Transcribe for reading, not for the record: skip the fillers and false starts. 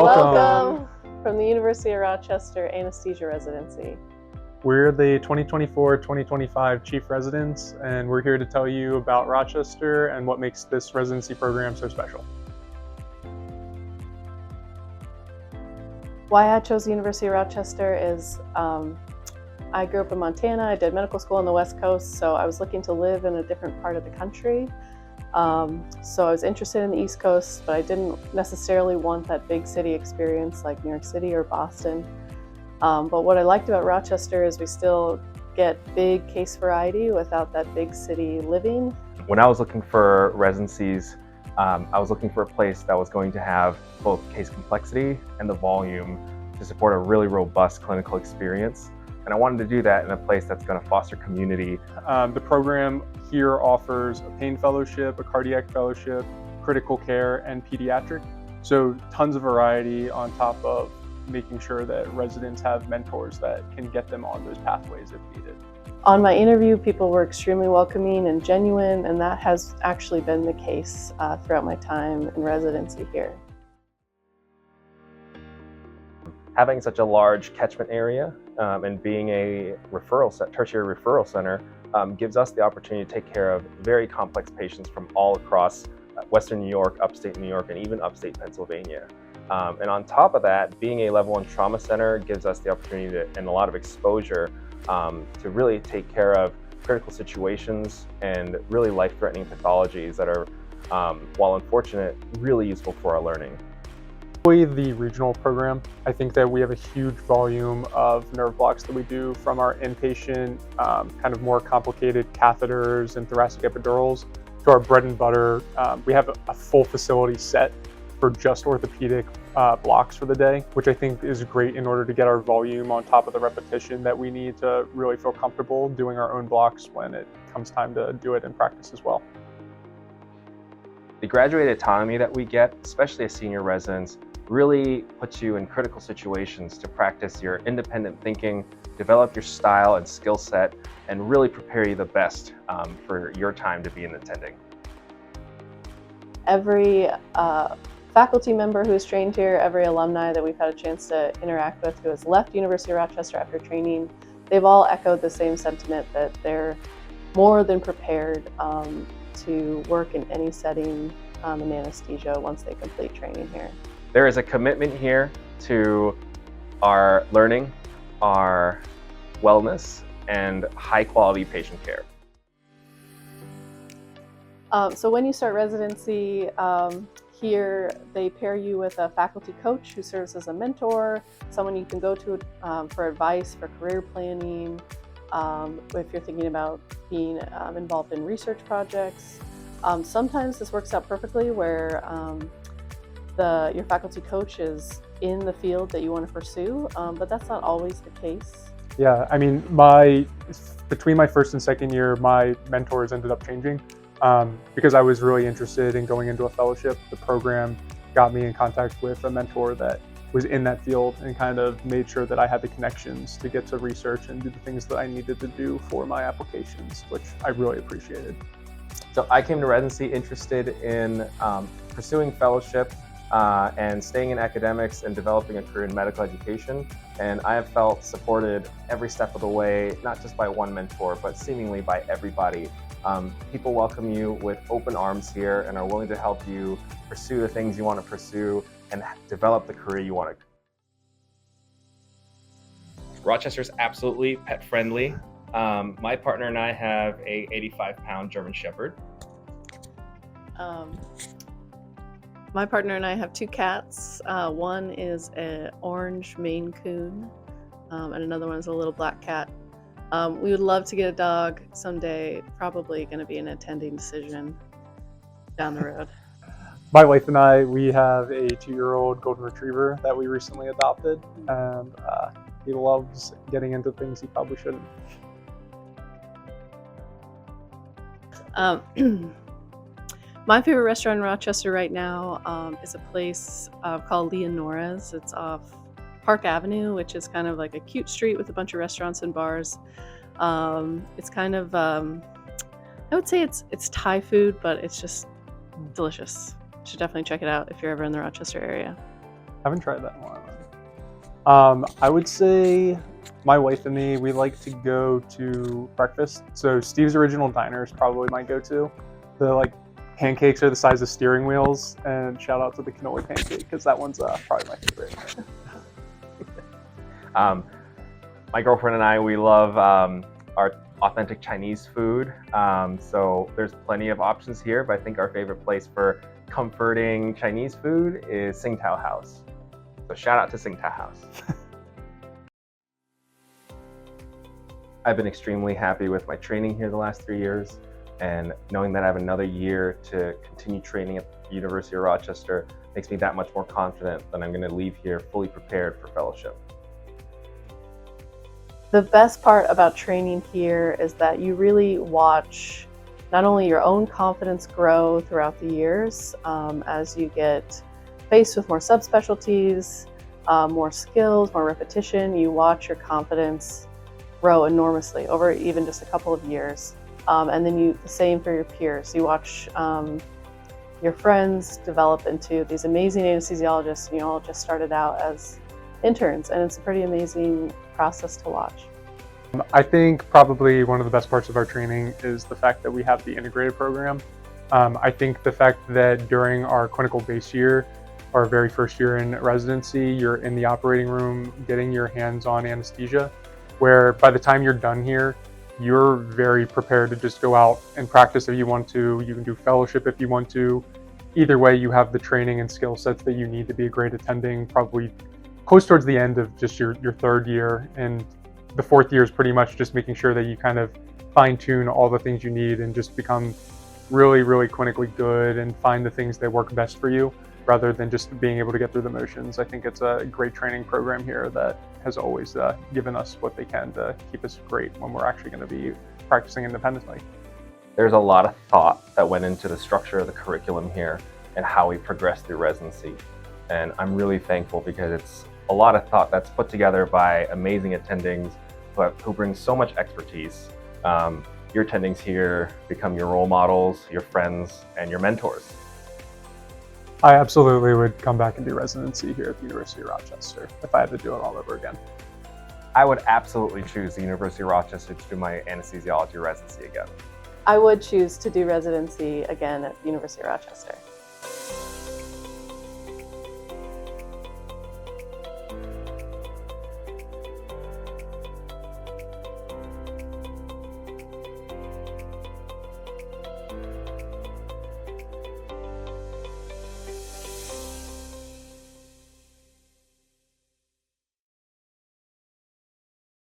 Welcome from the University of Rochester Anesthesia Residency. We're the 2024-2025 Chief Residents, and we're here to tell you about Rochester and what makes this residency program so special. Why I chose the University of Rochester is I grew up in Montana. I did medical school on the West Coast, so I was looking to live in a different part of the country. So I was interested in the East Coast, but I didn't necessarily want that big city experience like New York City or Boston. But what I liked about Rochester is we still get big case variety without that big city living. When I was looking for residencies, I was looking for a place that was going to have both case complexity and the volume to support a really robust clinical experience. And I wanted to do that in a place that's going to foster community. The program here offers a pain fellowship, a cardiac fellowship, critical care, and pediatric. So tons of variety on top of making sure that residents have mentors that can get them on those pathways if needed. On my interview, people were extremely welcoming and genuine, and that has actually been the case throughout my time in residency here. Having such a large catchment area and being a tertiary referral center gives us the opportunity to take care of very complex patients from all across Western New York, upstate New York, and even upstate Pennsylvania. And on top of that, being a level 1 trauma center gives us the opportunity and a lot of exposure to really take care of critical situations and really life-threatening pathologies that are, while unfortunate, really useful for our learning. The regional program, I think that we have a huge volume of nerve blocks that we do, from our inpatient kind of more complicated catheters and thoracic epidurals to our bread and butter. We have a full facility set for just orthopedic blocks for the day, which I think is great in order to get our volume on top of the repetition that we need to really feel comfortable doing our own blocks when it comes time to do it in practice as well. The graduated autonomy that we get, especially as senior residents, really puts you in critical situations to practice your independent thinking, develop your style and skill set, and really prepare you the best for your time to be in attending. Every faculty member who is trained here, every alumni that we've had a chance to interact with who has left University of Rochester after training, they've all echoed the same sentiment that they're more than prepared to work in any setting in anesthesia once they complete training here. There is a commitment here to our learning, our wellness, and high quality patient care. So when you start residency here, they pair you with a faculty coach who serves as a mentor, someone you can go to for advice for career planning, if you're thinking about being involved in research projects. Sometimes this works out perfectly where your faculty coach is in the field that you want to pursue, but that's not always the case. Yeah, I mean, between my first and second year, my mentors ended up changing because I was really interested in going into a fellowship. The program got me in contact with a mentor that was in that field and kind of made sure that I had the connections to get to research and do the things that I needed to do for my applications, which I really appreciated. So I came to residency interested in pursuing fellowship and staying in academics and developing a career in medical education. And I have felt supported every step of the way, not just by one mentor, but seemingly by everybody. People welcome you with open arms here and are willing to help you pursue the things you want to pursue and develop the career you want to. Rochester's absolutely pet friendly. My partner and I have a 85-pound German Shepherd. My partner and I have 2 cats. One is an orange Maine Coon, and another one is a little black cat. We would love to get a dog someday, probably going to be an attending decision down the road. My wife and I, we have a 2-year-old golden retriever that we recently adopted, and he loves getting into things he probably shouldn't. My favorite restaurant in Rochester right now is a place called Leonora's. It's off Park Avenue, which is kind of like a cute street with a bunch of restaurants and bars. It's kind of, I would say it's Thai food, but it's just delicious. You should definitely check it out if you're ever in the Rochester area. Haven't tried that in a while. I would say my wife and me, we like to go to breakfast. So Steve's Original Diner is probably my go-to. The like pancakes are the size of steering wheels, and shout out to the cannoli pancake because that one's probably my favorite. My girlfriend and I, we love our authentic Chinese food. So there's plenty of options here, but I think our favorite place for comforting Chinese food is Tsingtao House. So shout out to Tsingtao House. I've been extremely happy with my training here the last 3 years, and knowing that I have another year to continue training at the University of Rochester makes me that much more confident that I'm going to leave here fully prepared for fellowship. The best part about training here is that you really watch not only your own confidence grow throughout the years as you get faced with more subspecialties, more skills, more repetition. You watch your confidence grow enormously over even just a couple of years. And then the same for your peers. You watch your friends develop into these amazing anesthesiologists. You all just started out as interns, and it's a pretty amazing process to watch. I think probably one of the best parts of our training is the fact that we have the integrated program. I think the fact that during our clinical base year, our very first year in residency, you're in the operating room getting your hands-on anesthesia, where by the time you're done here, you're very prepared to just go out and practice if you want to. You can do fellowship if you want to. Either way, you have the training and skill sets that you need to be a great attending, probably close towards the end of just your third year. And the fourth year is pretty much just making sure that you kind of fine-tune all the things you need and just become really, really clinically good and find the things that work best for you, rather than just being able to get through the motions. I think it's a great training program here that has always given us what they can to keep us great when we're actually going to be practicing independently. There's a lot of thought that went into the structure of the curriculum here and how we progress through residency. And I'm really thankful because it's a lot of thought that's put together by amazing attendings who bring so much expertise. Your attendings here become your role models, your friends, and your mentors. I absolutely would come back and do residency here at the University of Rochester if I had to do it all over again. I would absolutely choose the University of Rochester to do my anesthesiology residency again. I would choose to do residency again at the University of Rochester.